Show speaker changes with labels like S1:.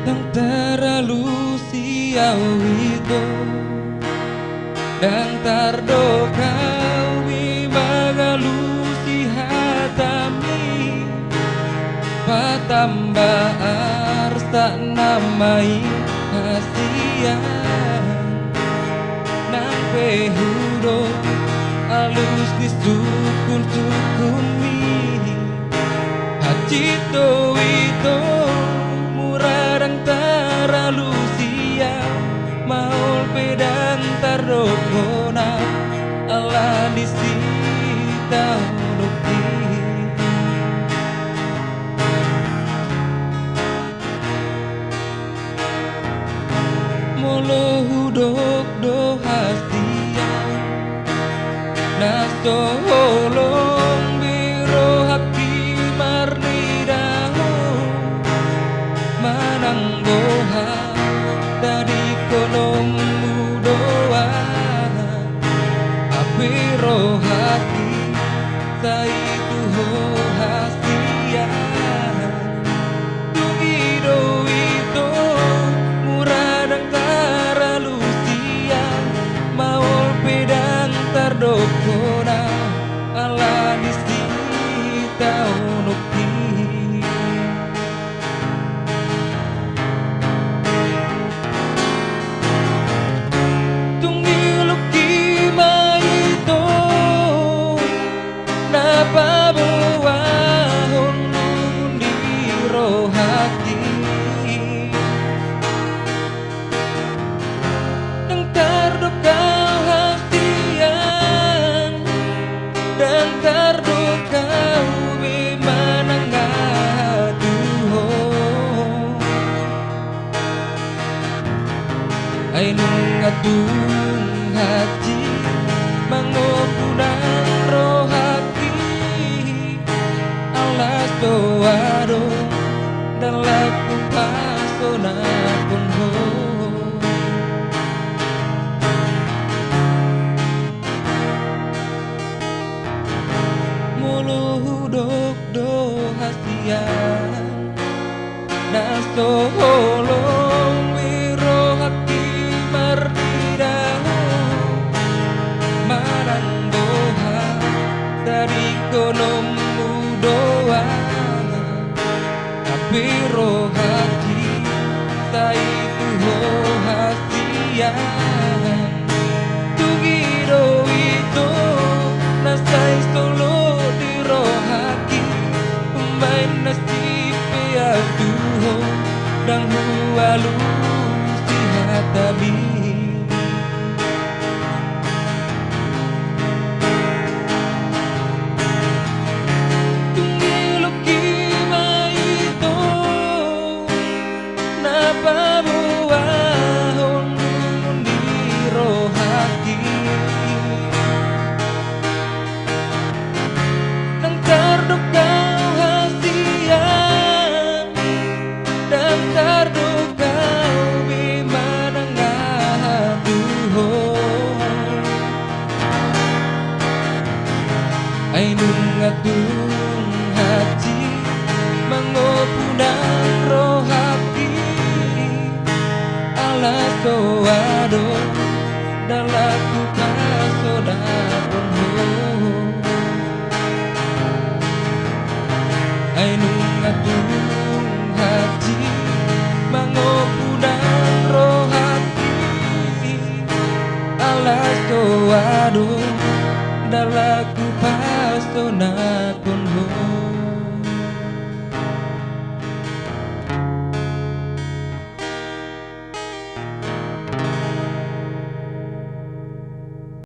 S1: yang terlalu siau itu dan tardokau magalusi hatami patambah arsa namai kasihan nang pehudo alus di sukun-sukumi hacito itu murarang taralu siang maul pedang tardokona ala di sita ulukti molo hudok do hastian nasto holong biro haki marnidahu manang boha tadi kolong mudoa apiro hati saitu ho hastian tugido itu muradang taralusian maul pedang tardokona ala di sita unukti tungiluki maito napabuahon di rohati nang tardokau hastian dan tardokau bimanangatuho ay nung atung hati mangopunang rohati alas doado dan laku pasona punho mulu hudok do hasian nasto holong wiro haki marnidahu marang doha dari konom mudoa tapi rohati saitu ho hasian tugido itu nasai solo di rohaki pemain nasib piatuho dan hualu si hatami tungiluki maito napabuahon di rohaki nang tardokau hasian dan tardokau bimanangatuho ay nung atung hati mangopunang rohati alas doado dalaku kasoda punho ay nung atung hati mangopunang rohati alas doado dalaku pasona kunho